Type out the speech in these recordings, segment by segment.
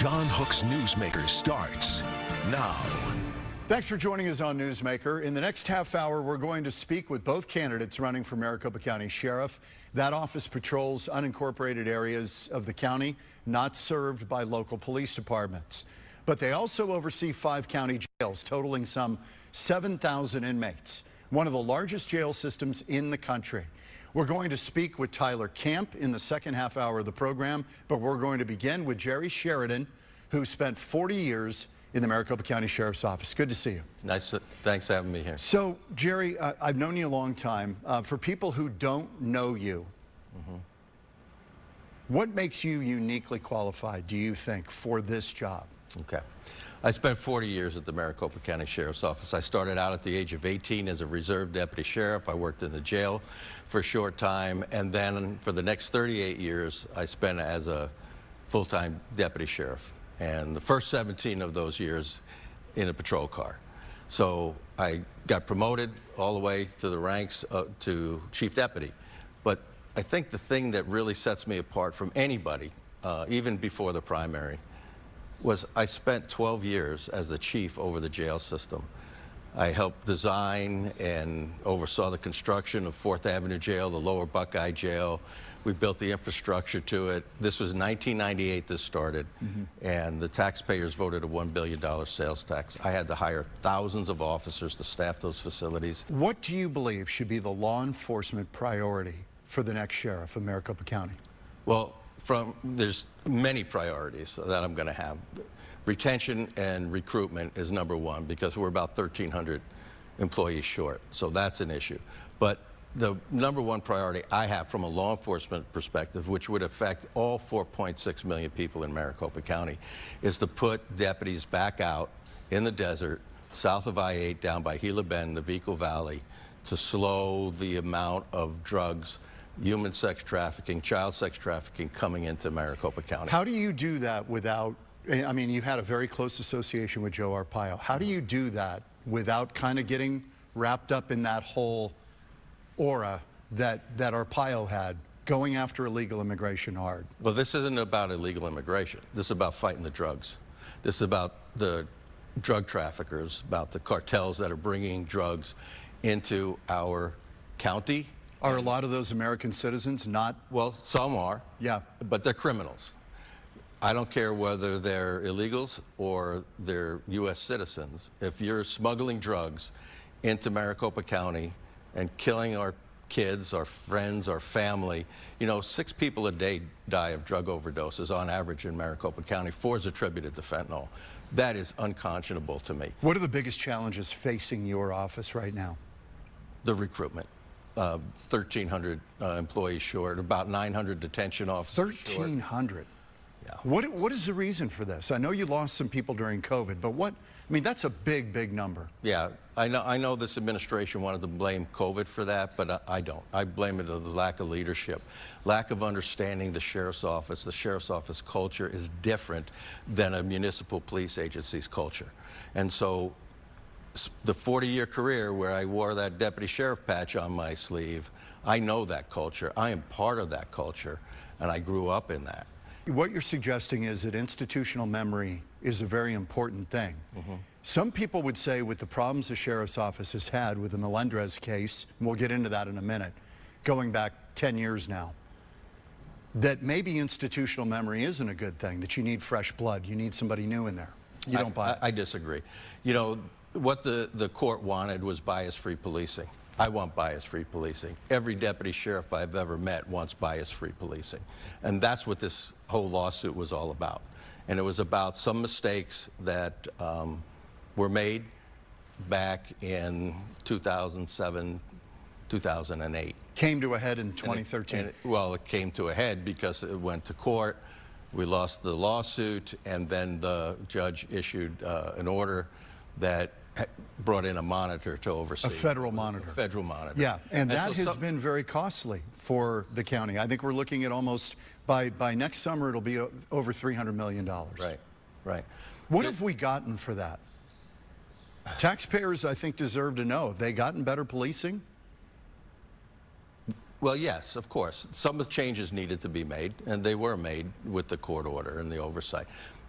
John Hook's Newsmaker starts now. Thanks for joining us on Newsmaker. In the next half hour, we're going to speak with both candidates running for Maricopa County Sheriff. That office patrols unincorporated areas of the county not served by local police departments. But they also oversee 5 county jails, totaling some 7,000 inmates, one of the largest jail systems in the country. We're going to speak with Tyler Kamp in the second half hour of the program, but we're going to begin with Jerry Sheridan, who spent 40 years in the Maricopa County Sheriff's Office. Good to see you. Nice. Thanks for having me here. So, Jerry, I've known you a long time. For people who don't know you, what makes you uniquely qualified, do you think, for this job? Okay. I spent 40 years at the Maricopa County Sheriff's Office. I started out at the age of 18 as a reserve deputy sheriff. I worked in the jail for a short time, and then for the next 38 years, I spent as a full-time deputy sheriff. And the first 17 of those years in a patrol car. So I got promoted all the way to the ranks to chief deputy. But I think the thing that really sets me apart from anybody, even before the primary, was I spent 12 years as the chief over the jail system. I helped design and oversaw the construction of 4th Avenue Jail, the Lower Buckeye Jail. We built the infrastructure to it. This was 1998 this started, and the taxpayers voted a $1 billion sales tax. I had to hire thousands of officers to staff those facilities. What do you believe should be the law enforcement priority for the next sheriff of Maricopa County? Well, there's many priorities that I'm going to have. Retention and recruitment is #1 because we're about 1,300 employees short, so that's an issue. But the #1 priority I have from a law enforcement perspective, which would affect all 4.6 million people in Maricopa County, is to put deputies back out in the desert, south of I-8, down by Gila Bend, the Navico Valley, to slow the amount of drugs, human sex trafficking, child sex trafficking coming into Maricopa County. How do you do that without, I mean, you had a very close association with Joe Arpaio. How do you do that without kind of getting wrapped up in that whole aura that Arpaio had, going after illegal immigration hard? Well, this isn't about illegal immigration. This is about fighting the drugs. This is about the drug traffickers, about the cartels that are bringing drugs into our county. Are a lot of those American citizens not? Well, some are. Yeah. But they're criminals. I don't care whether they're illegals or they're U.S. citizens. If you're smuggling drugs into Maricopa County and killing our kids, our friends, our family, you know, 6 people a day die of drug overdoses on average in Maricopa County. 4 is attributed to fentanyl. That is unconscionable to me. What are the biggest challenges facing your office right now? The recruitment. 1,300 employees short, about 900 detention officers 1,300? Yeah. What is the reason for this? I know you lost some people during COVID, but I mean, that's a big, big number. Yeah, I know this administration wanted to blame COVID for that, but I don't. I blame it on the lack of leadership, lack of understanding the sheriff's office. The sheriff's office culture is different than a municipal police agency's culture. And so the 40-year career where I wore that deputy sheriff patch on my sleeve, I know that culture. I am part of that culture, and I grew up in that. What you're suggesting is that institutional memory is a very important thing. Some people would say with the problems the sheriff's office has had with the Melendrez case, and we'll get into that in a minute, going back 10 years now, that maybe institutional memory isn't a good thing, that you need fresh blood, you need somebody new in there. You don't buy it? I disagree. You know, what the court wanted was bias-free policing. I want bias-free policing. Every deputy sheriff I've ever met wants bias-free policing. And that's what this whole lawsuit was all about. And it was about some mistakes that were made back in 2007, 2008. Came to a head in 2013. Well, it came to a head because it went to court. We lost the lawsuit, and then the judge issued an order that brought in a monitor to oversee. A federal monitor. A federal monitor. Yeah, and that has been very costly for the county. I think we're looking at almost, by next summer, it'll be over $300 million. Right, right. What have we gotten for that? Taxpayers, I think, deserve to know. Have they gotten better policing? Well, yes, of course. Some of the changes needed to be made, and they were made with the court order and the oversight.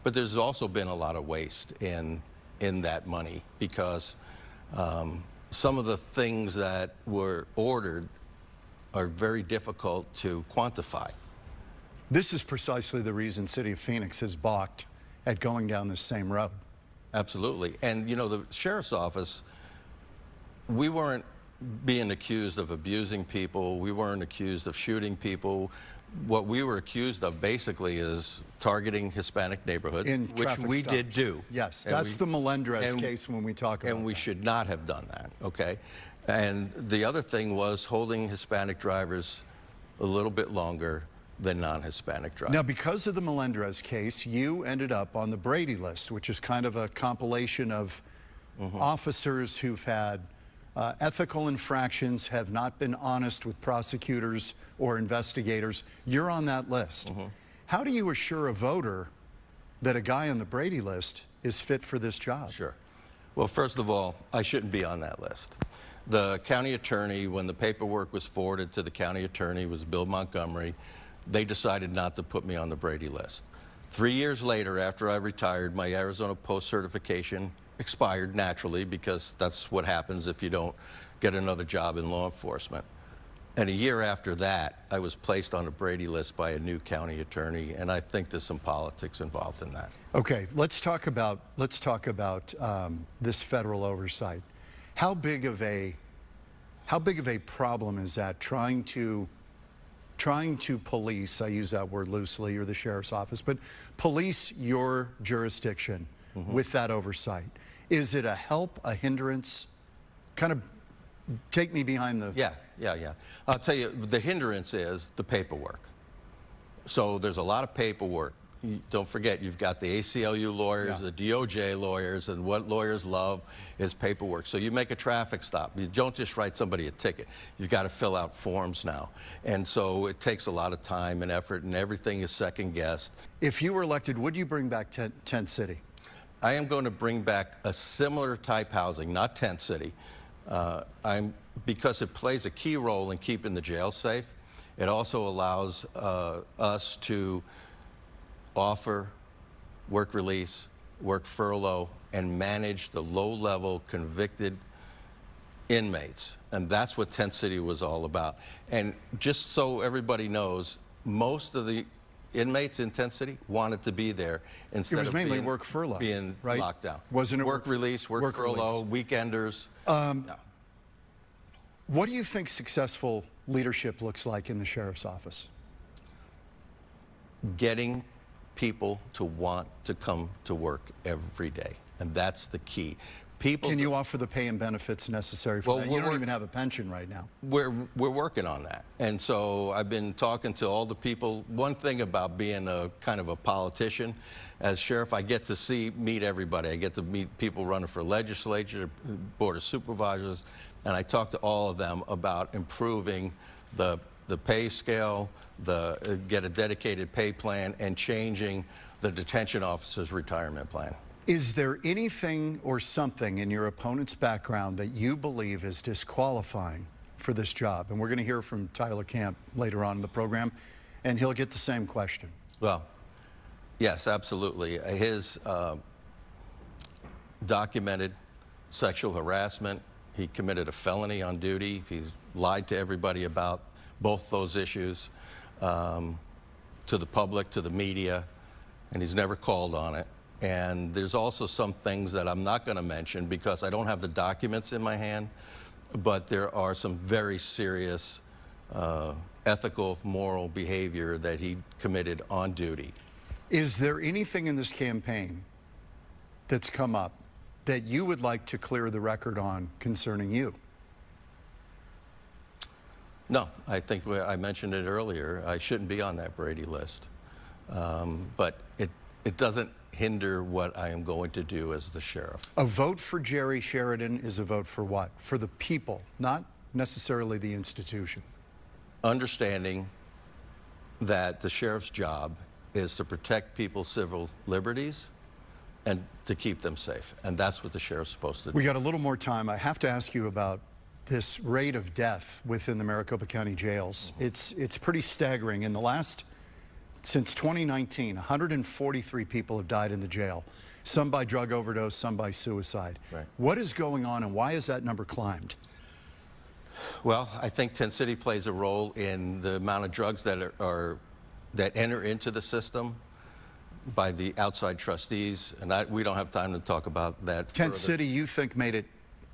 But there's also been a lot of waste in that money because some of the things that were ordered are very difficult to quantify. This is precisely the reason City of Phoenix has balked at going down this same road. Absolutely. And, you know, the sheriff's office, we weren't being accused of abusing people. We weren't accused of shooting people. What we were accused of basically is targeting Hispanic neighborhoods, which we did do. Yes, that's the Melendrez case when we talk about And we should not have done that, okay? And the other thing was holding Hispanic drivers a little bit longer than non-Hispanic drivers. Now, because of the Melendrez case, you ended up on the Brady list, which is kind of a compilation of officers who've had ethical infractions, have not been honest with prosecutors or investigators. You're on that list. How do you assure a voter that a guy on the Brady list is fit for this job? Sure. Well, first of all, I shouldn't be on that list. The county attorney, when the paperwork was forwarded to the county attorney, was Bill Montgomery. They decided not to put me on the Brady list. 3 years later, after I retired, my Arizona Post certification expired naturally because that's what happens if you don't get another job in law enforcement. And a year after that, I was placed on a Brady list by a new county attorney, and I think there's some politics involved in that. Okay, let's talk about this federal oversight. How big of a problem is that trying to police, I use that word loosely, or the sheriff's office, but police your jurisdiction with that oversight? Is it a help, a hindrance? Kind of take me behind the... Yeah. I'll tell you, the hindrance is the paperwork. So there's a lot of paperwork. Don't forget, you've got the ACLU lawyers, the DOJ lawyers, and what lawyers love is paperwork. So you make a traffic stop. You don't just write somebody a ticket. You've got to fill out forms now. And so it takes a lot of time and effort, and everything is second-guessed. If you were elected, would you bring back Tent City? I am going to bring back a similar type housing, not Tent City, because it plays a key role in keeping the jail safe. It also allows us to offer work release, work furlough, and manage the low-level convicted inmates. And that's what Tent City was all about. And just so everybody knows, most of the inmates in Tent City wanted to be there instead of mainly work furlough, being right? locked down. Wasn't it work release, work furlough, weekenders? What do you think successful leadership looks like in the sheriff's office? Getting people to want to come to work every day, and that's the key. Can you offer the pay and benefits necessary for that? You don't even have a pension right now. We're working on that. And so I've been talking to all the people. One thing about being a kind of a politician, as sheriff, I get to meet everybody. I get to meet people running for legislature, board of supervisors, and I talk to all of them about improving the pay scale, get a dedicated pay plan, and changing the detention officers' retirement plan. Is there anything or something in your opponent's background that you believe is disqualifying for this job? And we're going to hear from Tyler Kamp later on in the program, and he'll get the same question. Well, yes, absolutely. His documented sexual harassment, he committed a felony on duty. He's lied to everybody about both those issues, to the public, to the media, and he's never called on it. And there's also some things that I'm not going to mention because I don't have the documents in my hand, but there are some very serious ethical, moral behavior that he committed on duty. Is there anything in this campaign that's come up that you would like to clear the record on concerning you? No, I think I mentioned it earlier. I shouldn't be on that Brady list. But it doesn't hinder what I am going to do as the sheriff. A vote for Jerry Sheridan is a vote for what? For the people, not necessarily the institution. Understanding that the sheriff's job is to protect people's civil liberties and to keep them safe. And that's what the sheriff's supposed to do. We got a little more time. I have to ask you about this rate of death within the Maricopa County jails. It's pretty staggering. In the last Since 2019, 143 people have died in the jail, some by drug overdose, some by suicide. Right. What is going on, and why has that number climbed? Well, I think Tent City plays a role in the amount of drugs that that enter into the system by the outside trustees, and we don't have time to talk about that. Tent City, you think, made it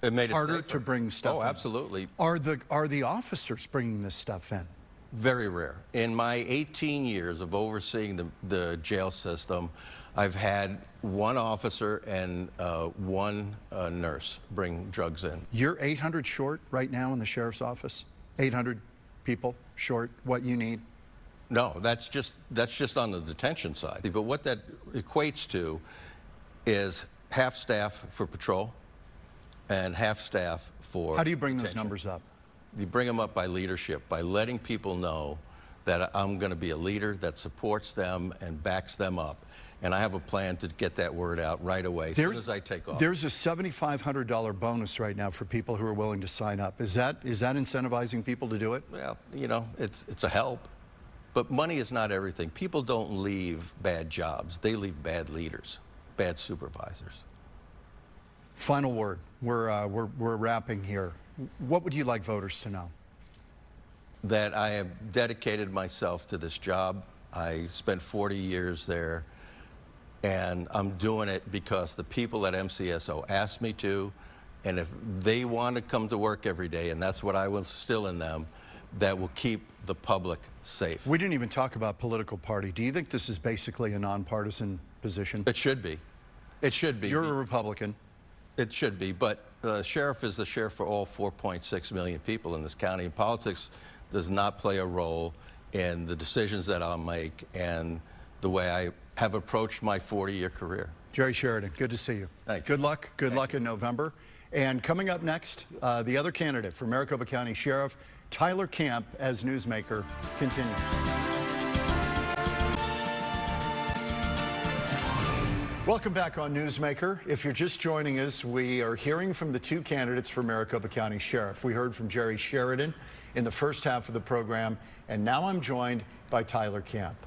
harder to bring stuff in? Oh, absolutely. Are the officers bringing this stuff in? Very rare. In my 18 years of overseeing the jail system, I've had one officer and one nurse bring drugs in. You're 800 short right now in the sheriff's office? 800 people short what you need? No, that's just on the detention side. But what that equates to is half staff for patrol and half staff for How do you bring those detention. numbers up? You bring them up by leadership, by letting people know that I'm going to be a leader that supports them and backs them up. And I have a plan to get that word out right away as soon as I take off. There's a $7,500 bonus right now for people who are willing to sign up. Is that incentivizing people to do it? Well, you know, it's a help. But money is not everything. People don't leave bad jobs. They leave bad leaders, bad supervisors. Final word. We're wrapping here. What would you like voters to know? That I have dedicated myself to this job. I spent 40 years there, and I'm doing it because the people at MCSO asked me to, and if they want to come to work every day, and that's what I will instill in them, that will keep the public safe. We didn't even talk about political party. Do you think this is basically a nonpartisan position? It should be. It should be. You're a Republican. It should be, but the sheriff is the sheriff for all 4.6 million people in this county, and politics does not play a role in the decisions that I'll make and the way I have approached my 40-year career. Jerry Sheridan, good to see you. Thank you. Good luck. Good luck in November. And coming up next, the other candidate for Maricopa County Sheriff, Tyler Kamp, as Newsmaker continues. Welcome back on Newsmaker. If you're just joining us, we are hearing from the two candidates for Maricopa County Sheriff. We heard from Jerry Sheridan in the first half of the program, and now I'm joined by Tyler Kamp.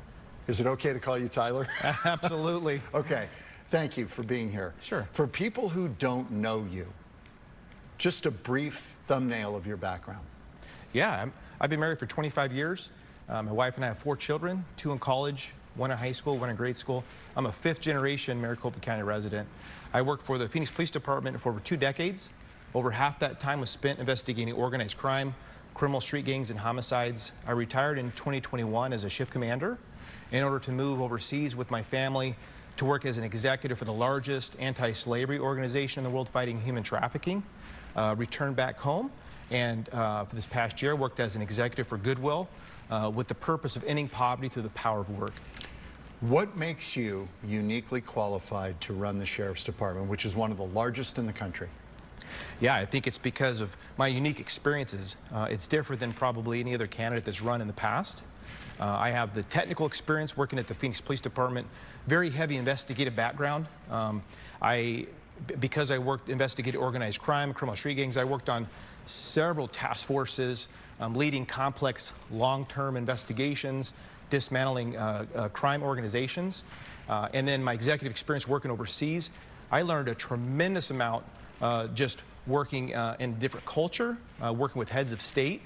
Is it okay to call you Tyler? Absolutely. Okay. Thank you for being here. Sure. For people who don't know you, just a brief thumbnail of your background. Yeah, I've been married for 25 years. My wife and I have 4 children, 2 in college, 1 in high school, 1 in grade school. I'm a 5th-generation Maricopa County resident. I worked for the Phoenix Police Department for over 2 decades. Over half that time was spent investigating organized crime, criminal street gangs, and homicides. I retired in 2021 as a shift commander in order to move overseas with my family to work as an executive for the largest anti-slavery organization in the world fighting human trafficking. Returned back home, and for this past year worked as an executive for Goodwill with the purpose of ending poverty through the power of work. What makes you uniquely qualified to run the Sheriff's Department, which is one of the largest in the country? Yeah, I think it's because of my unique experiences. It's different than probably any other candidate that's run in the past. I have the technical experience working at the Phoenix Police Department, very heavy investigative background. Because I investigated organized crime, criminal street gangs, I worked on several task forces, leading complex long-term investigations, dismantling crime organizations. And then my executive experience working overseas, I learned a tremendous amount just working in different culture, working with heads of state.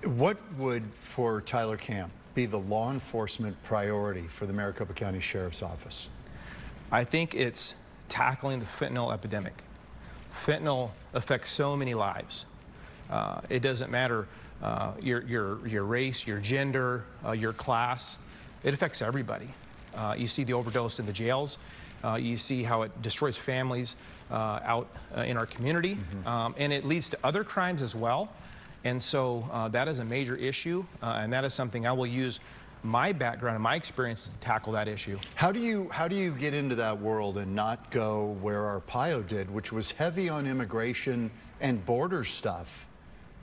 What would, for Tyler Kamp, be the law enforcement priority for the Maricopa County Sheriff's Office? I think it's tackling the fentanyl epidemic. Fentanyl affects so many lives. It doesn't matter your race, your gender, your class. It affects everybody. You see the overdose in the jails. You see how it destroys families out in our community. And it leads to other crimes as well. And so that is a major issue, and that is something I will use my background and my experience to tackle that issue. How do you get into that world and not go where Arpaio did, which was heavy on immigration and border stuff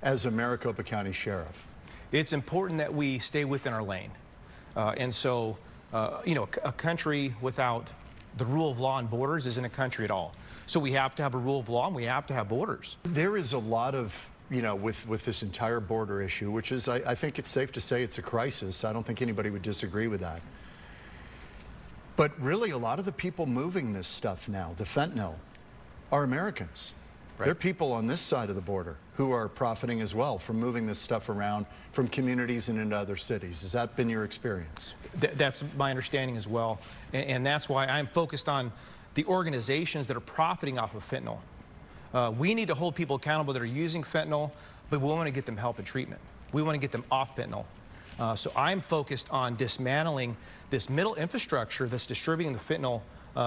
as a Maricopa County Sheriff? It's important that we stay within our lane. And so, you know, a country without the rule of law and borders isn't a country at all. So we have to have a rule of law and we have to have borders. There is a lot of you know, with this entire border issue, which is, I think it's safe to say it's a crisis. I don't think anybody would disagree with that. But really, a lot of the people moving this stuff now, the fentanyl, are Americans. Right. They're people on this side of the border who are profiting as well from moving this stuff around from communities and into other cities. Has that been your experience? That's my understanding as well. And that's why I'm focused on the organizations that are profiting off of fentanyl. We need to hold people accountable that are using fentanyl, but we want to get them help and treatment. We want to get them off fentanyl. So I'm focused on dismantling this middle infrastructure that's distributing the fentanyl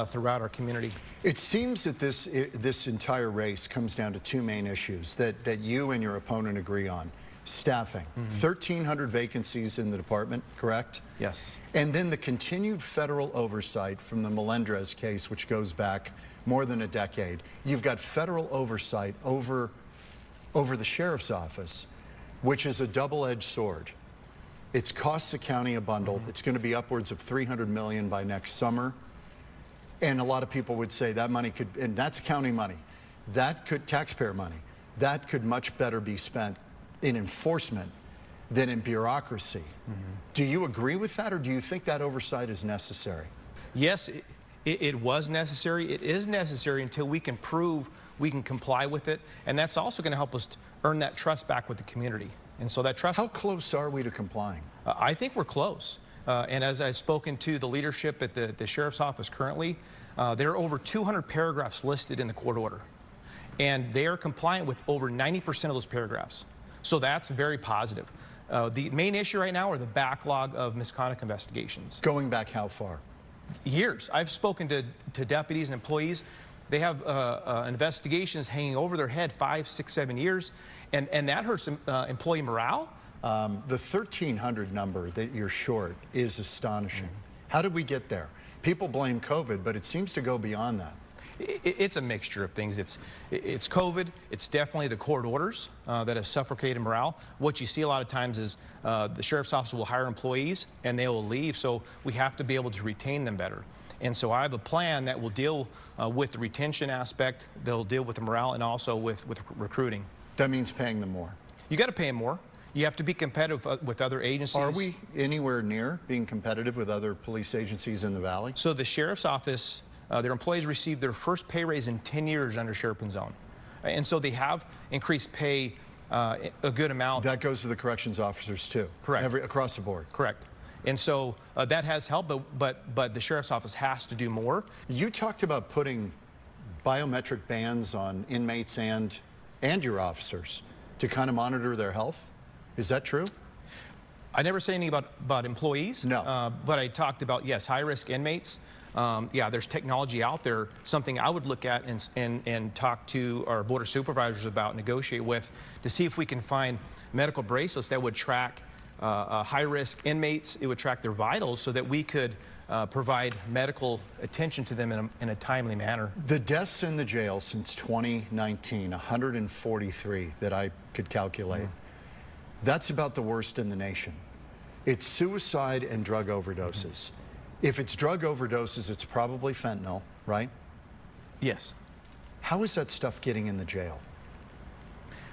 throughout our community. It seems that this entire race comes down to two main issues that you and your opponent agree on. Staffing. 1,300 vacancies in the department, correct? Yes. And then the continued federal oversight from the Melendrez case, which goes back more than a decade. You've got federal oversight over the sheriff's office, which is a double-edged sword. It's costs the county a bundle. It's going to be upwards of $300 million by next summer. And a lot of people would say that money could, and that's county money, that could, taxpayer money, that could much better be spent in enforcement than in bureaucracy. Do you agree with that, or do you think that oversight is necessary? Yes, it was necessary. It is necessary until we can prove we can comply with it. And that's also going to help us earn that trust back with the community. And so that trust... How close are we to complying? I think we're close. And as I've spoken to the leadership at the sheriff's office currently, there are over 200 paragraphs listed in the court order. And they are compliant with over 90% of those paragraphs. So that's very positive. The main issue right now are the backlog of misconduct investigations. Going back how far? Years. I've spoken to deputies and employees. They have investigations hanging over their head 5, 6, 7 years, and that hurts employee morale. The 1,300 number that you're short is astonishing. How did we get there? People blame COVID, but it seems to go beyond that. It's a mixture of things. It's COVID. It's definitely the court orders that have suffocated morale. What you see a lot of times is the sheriff's office will hire employees and they will leave, so we have to be able to retain them better. And so I have a plan that will deal with the retention aspect, they'll deal with the morale, and also with recruiting. That means paying them more. You got to pay them more. You have to be competitive with other agencies. Are we anywhere near being competitive with other police agencies in the Valley? So the sheriff's office, their employees received their first pay raise in 10 years under Sheriff Pinzon. And so they have increased pay a good amount. That goes to the corrections officers too? Correct. Across the board? Correct. And so that has helped, but the sheriff's office has to do more. You talked about putting biometric bands on inmates and your officers to kind of monitor their health. Is that true? I never say anything about employees. No. But I talked about, yes, high-risk inmates. Yeah, there's technology out there, something I would look at and talk to our board of supervisors about, negotiate with, to see if we can find medical bracelets that would track high-risk inmates. It would track their vitals so that we could provide medical attention to them in a timely manner. The deaths in the jail since 2019, 143 that I could calculate. That's about the worst in the nation. It's suicide and drug overdoses. If it's drug overdoses, it's probably fentanyl, right? Yes. How is that stuff getting in the jail?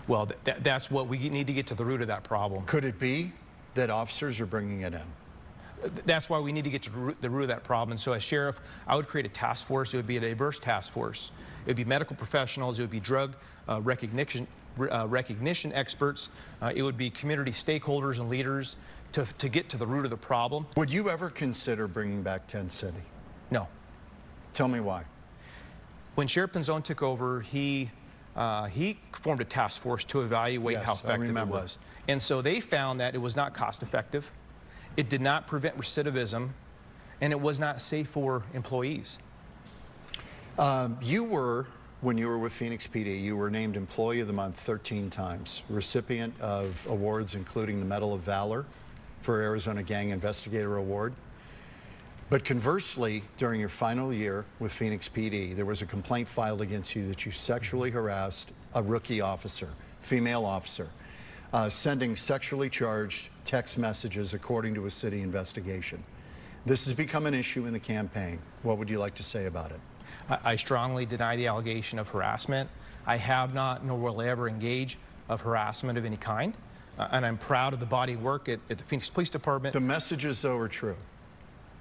Well, that's what we need to get to the root of that problem. Could it be that officers are bringing it in? That's why we need to get to the root of that problem. And so as sheriff, I would create a task force. It would be a diverse task force. It would be medical professionals. It would be drug recognition experts. It would be community stakeholders and leaders to get to the root of the problem. Would you ever consider bringing back Tent City? No. Tell me why. When Sheriff Pinzon took over, he formed a task force to evaluate how effective it was. And so they found that it was not cost effective, it did not prevent recidivism, and it was not safe for employees. When you were with Phoenix PD, you were named Employee of the Month 13 times, recipient of awards including the Medal of Valor for Arizona Gang Investigator Award. But conversely, during your final year with Phoenix PD, there was a complaint filed against you that you sexually harassed a rookie officer, female officer, sending sexually charged text messages according to a city investigation. This has become an issue in the campaign. What would you like to say about it? I strongly deny the allegation of harassment. I have not, nor will I ever engage of harassment of any kind. And I'm proud of the body of work at the Phoenix Police Department. The messages, though, are true.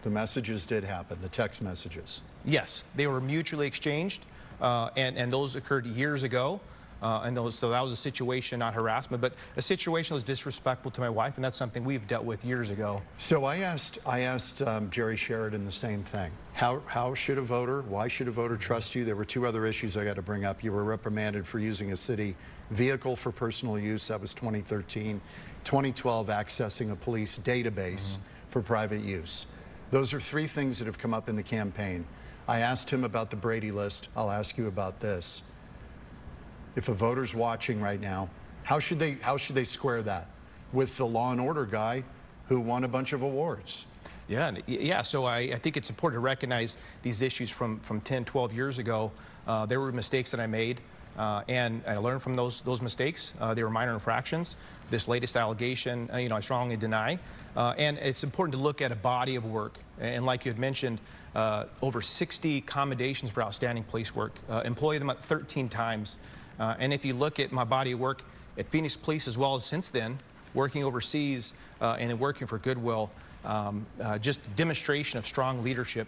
The messages did happen, the text messages. Yes, they were mutually exchanged, and those occurred years ago. So that was a situation, not harassment, but a situation that was disrespectful to my wife, and that's something we've dealt with years ago. So I asked Jerry Sheridan the same thing. How should a voter, why should a voter trust you? There were two other issues I got to bring up. You were reprimanded for using a city vehicle for personal use. That was 2013. 2012, accessing a police database for private use. Those are three things that have come up in the campaign. I asked him about the Brady list. I'll ask you about this. If a voter's watching right now, how should they square that with the law and order guy who won a bunch of awards? Yeah. So I think it's important to recognize these issues from 10, 12 years ago. There were mistakes that I made, and I learned from those mistakes. They were minor infractions. This latest allegation, I strongly deny. And it's important to look at a body of work. And like you had mentioned, over 60 commendations for outstanding police work. Employ them 13 times. And if you look at my body of work at Phoenix Police, as well as since then, working overseas and then working for Goodwill, just a demonstration of strong leadership.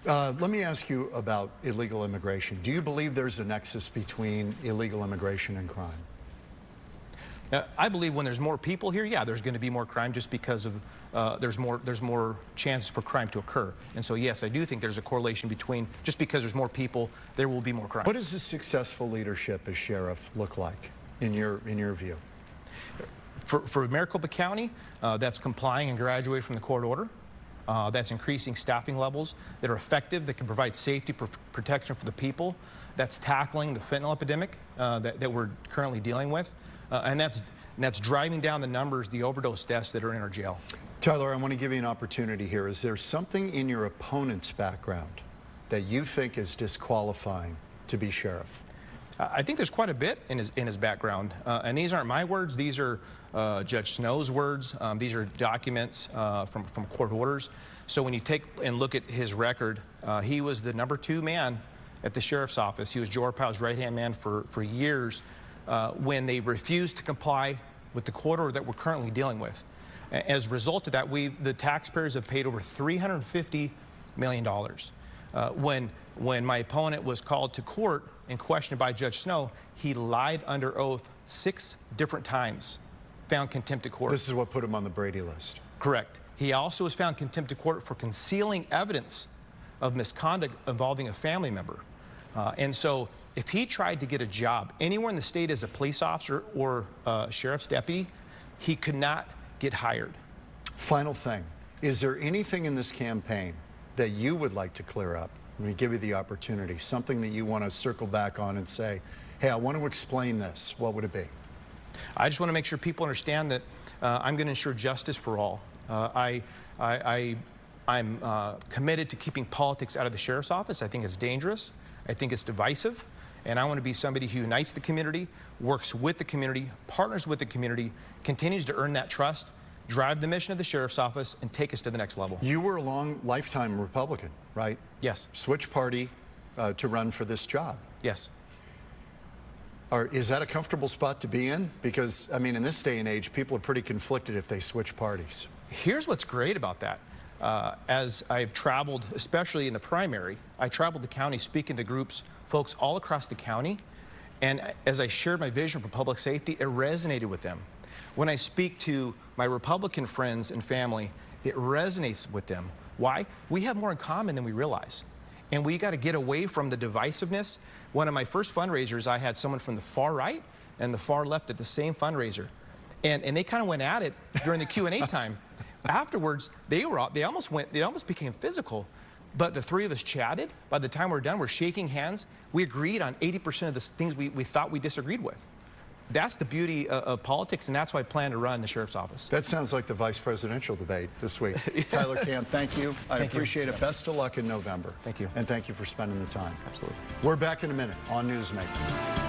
Let me ask you about illegal immigration. Do you believe there's a nexus between illegal immigration and crime? I believe when there's more people here, yeah, there's going to be more crime just because of there's more chances for crime to occur. And so, yes, I do think there's a correlation between just because there's more people, there will be more crime. What does a successful leadership as sheriff look like in your view? For Maricopa County, that's complying and graduating from the court order. That's increasing staffing levels that are effective, that can provide safety protection for the people. That's tackling the fentanyl epidemic that we're currently dealing with. And that's driving down the numbers, the overdose deaths that are in our jail. Tyler, I want to give you an opportunity here. Is there something in your opponent's background that you think is disqualifying to be sheriff? I think there's quite a bit in his background. And these aren't my words. These are Judge Snow's words. These are documents from court orders. So when you take and look at his record, he was the #2 man at the sheriff's office. He was Joe Arpaio's right-hand man for years. When they refused to comply with the court order that we're currently dealing with. As a result of that, the taxpayers have paid over $350 million. When my opponent was called to court and questioned by Judge Snow, he lied under oath 6 different times, found contempt of court. This is what put him on the Brady list. Correct. He also was found contempt of court for concealing evidence of misconduct involving a family member. And so if he tried to get a job anywhere in the state as a police officer or a sheriff's deputy, he could not get hired. Final thing, is there anything in this campaign that you would like to clear up? Let me give you the opportunity, something that you want to circle back on and say, hey, I want to explain this. What would it be? I just want to make sure people understand that I'm going to ensure justice for all. I'm committed to keeping politics out of the sheriff's office. I think it's dangerous. I think it's divisive. And I want to be somebody who unites the community, works with the community, partners with the community, continues to earn that trust, drive the mission of the sheriff's office, and take us to the next level. You were a long lifetime Republican, right? Yes. Switch party to run for this job. Yes. Is that a comfortable spot to be in? Because, I mean, in this day and age, people are pretty conflicted if they switch parties. Here's what's great about that. As I've traveled, especially in the primary, I traveled the county speaking to groups, folks all across the county, and as I shared my vision for public safety, it resonated with them. When I speak to my Republican friends and family, it resonates with them. Why? We have more in common than we realize. And we got to get away from the divisiveness. One of my first fundraisers, I had someone from the far right and the far left at the same fundraiser. And they kind of went at it during the Q&A time. Afterwards, they almost became physical. But the three of us chatted. By the time we're done, we're shaking hands. We agreed on 80% of the things we thought we disagreed with. That's the beauty of politics, and that's why I plan to run the sheriff's office. That sounds like the vice presidential debate this week. Tyler Kamp, thank you. I appreciate it. Best of luck in November. Thank you. And thank you for spending the time. Absolutely. We're back in a minute on Newsmaker.